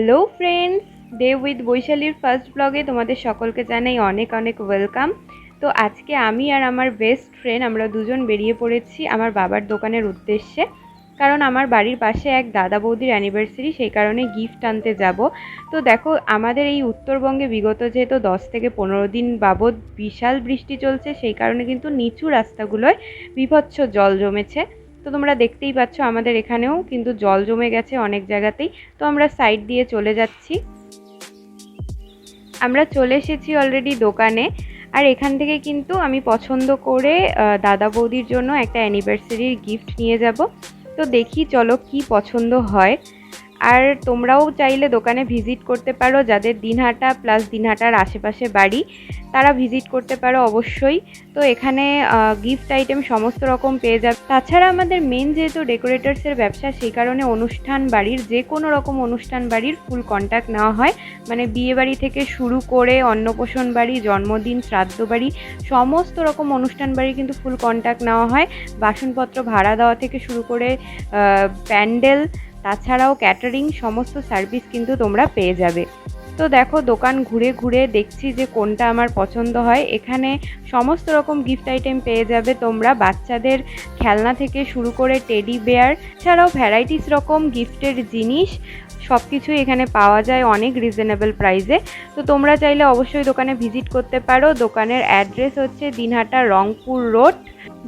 Hello friends, day with বৈশালীর first ব্লগে তোমাদের সকলকে জানাই অনেক অনেক ওয়েলকাম। তো আজকে আমি আর আমার বেস্ট ফ্রেন্ড আমরা দুজন বেরিয়ে পড়েছি আমার বাবার দোকানের উদ্দেশ্যে, কারণ আমার বাড়ির পাশে এক দাদা বৌদির অ্যানিভার্সারি, সেই কারণে গিফট আনতে যাব। তো দেখো, আমাদের এই উত্তরবঙ্গে বিগত যেহেতু 10 থেকে 15 দিন বাবদ বিশাল বৃষ্টি চলছে, সেই কারণে কিন্তু নিচু রাস্তাগুলোয় বীভৎস জল জমেছে। তো তোমরা দেখতেই পাচ্ছ আমাদের এখানেও কিন্তু জল জমে গেছে অনেক জায়গাতেই। তো আমরা সাইড দিয়ে চলে যাচ্ছি। আমরা চলে এসেছি অলরেডি দোকানে, আর এখান থেকে কিন্তু আমি পছন্দ করে দাদা বৌদির জন্য একটা অ্যানিভার্সারির গিফট নিয়ে যাব। তো দেখি চলো কি পছন্দ হয়। আর তোমরাও চাইলে দোকানে ভিজিট করতে পারো, যাদের দিনহাটা প্লাস দিনহাটার আশেপাশে বাড়ি তারা ভিজিট করতে পারো অবশ্যই। তো এখানে গিফট আইটেম সমস্ত রকম পেয়ে যাবে। তাছাড়া আমাদের মেন যেহেতু ডেকোরেটার্সের ব্যবসা, সেই কারণে অনুষ্ঠান বাড়ির যে কোনো রকম অনুষ্ঠান বাড়ির ফুল কন্ট্যাক্ট নেওয়া হয়। মানে বিয়ে বাড়ি থেকে শুরু করে অন্নপ্রাশন বাড়ি, জন্মদিন, শ্রাদ্ধ বাড়ি, সমস্ত রকম অনুষ্ঠান বাড়ি কিন্তু ফুল কন্ট্যাক্ট নেওয়া হয়। বাসনপত্র ভাড়া দেওয়া থেকে শুরু করে প্যান্ডেল, তাছাড়াও ক্যাটারিং, সমস্ত সার্ভিস কিন্তু তোমরা পেয়ে যাবে। তো দেখো, দোকান ঘুরে ঘুরে দেখছি যে কোনটা আমার পছন্দ হয়। এখানে সমস্ত রকম গিফট আইটেম পেয়ে যাবে তোমরা, বাচ্চাদের খেলনা থেকে শুরু করে টেডি বেয়ার, ছাড়াও ভ্যারাইটিস রকম গিফটের জিনিস সব কিছুই এখানে পাওয়া যায় অনেক রিজনেবল প্রাইসে। তো তোমরা চাইলে অবশ্যই দোকানে ভিজিট করতে পারো। দোকানের অ্যাড্রেস হচ্ছে দিনহাটা রংপুর রোড।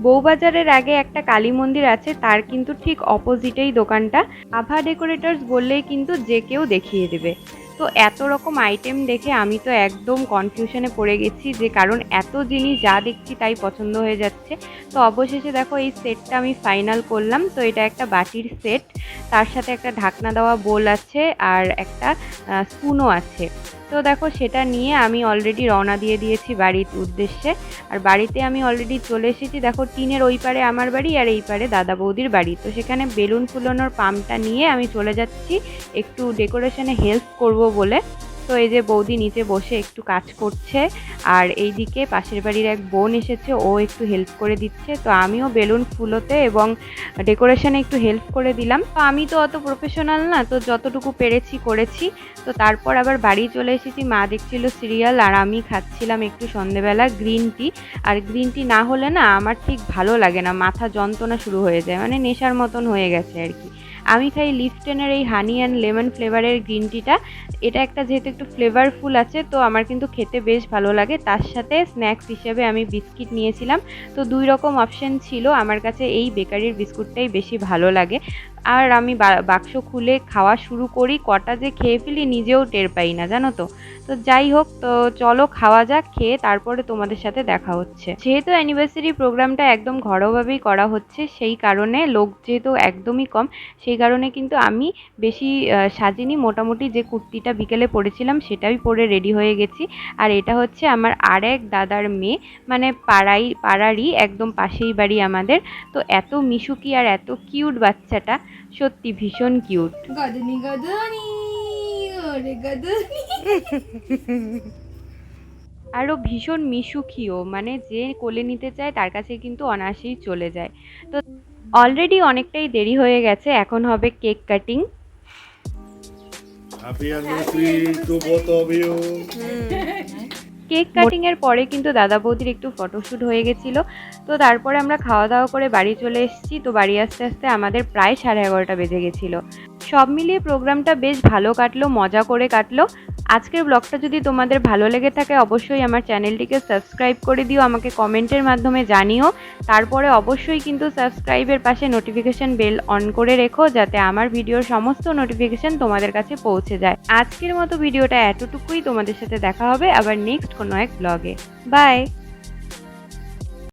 বউবাজারের আগে একটা কালী মন্দির আছে, তার কিন্তু ঠিক অপোজিটেই দোকানটা। আভা ডেকোরেটার্স বললেই কিন্তু যে কেউ দেখিয়ে দেবে। তো এত রকম আইটেম দেখে আমি তো একদম কনফিউশনে পড়ে গেছি, যে কারণ এত জিনিস যা দেখছি তাই পছন্দ হয়ে যাচ্ছে। তো অবশেষে দেখো এই সেটটা আমি ফাইনাল করলাম। তো এটা একটা বাটির সেট, তার সাথে একটা ঢাকনা দেওয়া বোল আছে আর একটা স্পুনও আছে। তো দেখো, সেটা নিয়ে আমি অলরেডি রওনা দিয়ে দিয়েছি বাড়ির উদ্দেশ্যে। আর বাড়িতে আমি অলরেডি চলে এসেছি। দেখো, টিনের ওই পারে আমার বাড়ি আর এই পারে দাদা বৌদির বাড়ি। তো সেখানে বেলুন ফুলানোর পাম্পটা নিয়ে আমি চলে যাচ্ছি একটু ডেকোরেশনে হেল্প করব বলে। তো এই যে বৌদি নিচে বসে একটু কাজ করছে, আর এইদিকে পাশের বাড়ির এক বোন এসেছে, ও একটু হেল্প করে দিচ্ছে। তো আমিও বেলুন ফুলোতে এবং ডেকোরেশনে একটু হেল্প করে দিলাম। তো আমি তো অত প্রফেশনাল না, তো যতটুকু পেরেছি করেছি। তো তারপর আবার বাড়ি চলে এসেছি। মা দেখছিল সিরিয়াল, আর আমি খাচ্ছিলাম একটু সন্ধেবেলা গ্রিন টি। আর গ্রিন টি না হলে না আমার ঠিক ভালো লাগে না, মাথা যন্ত্রণা শুরু হয়ে যায়, মানে নেশার মতন হয়ে গেছে আর কি। আমি খাই লিপটনের এই হানি অ্যান্ড লেমন ফ্লেভারের গ্রিন টিটা। এটা একটা যেহেতু একটু ফ্লেভারফুল আছে, তো আমার কিন্তু খেতে বেশ ভালো লাগে। তার সাথে স্ন্যাক্স হিসেবে আমি বিস্কিট নিয়েছিলাম। তো 2 রকম অপশান ছিল, আমার কাছে এই বেকারির বিস্কুটটাই বেশি ভালো লাগে। আর আমি বাক্স খুলে খাওয়া শুরু করি, কটা যে খেয়ে ফেলি নিজেও টের পাই না, জানো তো। তো যাই হোক, তো চলো খাওয়া যাক, খেয়ে তারপরে তোমাদের সাথে দেখা হচ্ছে। যেহেতু অ্যানিভার্সারি প্রোগ্রামটা একদম ঘরোয়াভাবেই করা হচ্ছে, সেই কারণে লোক যেহেতু একদমই কম, সেই কারণে কিন্তু আমি বেশি সাজিনি। মোটামুটি যে কুর্তিটা বিকেলে পরেছিলাম সেটাই পরে রেডি হয়ে গেছি। আর এটা হচ্ছে আমার আরেক দাদার মেয়ে, মানে পাড়ারই একদম পাশেই বাড়ি আমাদের। তো এত মিশুকি আর এত কিউট বাচ্চাটা, সত্যি ভীষণ কিউট। গদনি গদনি ওরে গদনি। আরও ভীষণ মিশুকিও, মানে যে কোলে নিতে চায় তার কাছে কিন্তু অনায়াসেই চলে যায়। তো অলরেডি অনেকটাই দেরি হয়ে গেছে, এখন হবে cake cutting. Happy anniversary to both of you. Cake কাটিংয়ের পরে কিন্তু দাদা বৌদির একটু ফটোশ্যুট হয়ে গেছিলো। তো তারপরে আমরা খাওয়া দাওয়া করে বাড়ি চলে এসেছি। তো বাড়ি আসতে আসতে আমাদের প্রায় 11:30 বেজে গেছিলো। সব মিলিয়ে প্রোগ্রামটা বেশ ভালো কাটলো, মজা করে কাটলো। আজকের ব্লগটা যদি তোমাদের ভালো লেগে থাকে অবশ্যই আমার চ্যানেলটিকে সাবস্ক্রাইব করে দিও, আমাকে কমেন্টের মাধ্যমে জানিও। তারপরে অবশ্যই কিন্তু সাবস্ক্রাইবের পাশে নোটিফিকেশান বেল অন করে রেখো, যাতে আমার ভিডিওর সমস্ত নোটিফিকেশান তোমাদের কাছে পৌঁছে যায়। আজকের মতো ভিডিওটা এতটুকুই। তোমাদের সাথে দেখা হবে আবার নেক্সট কোনো এক ব্লগে। বাই।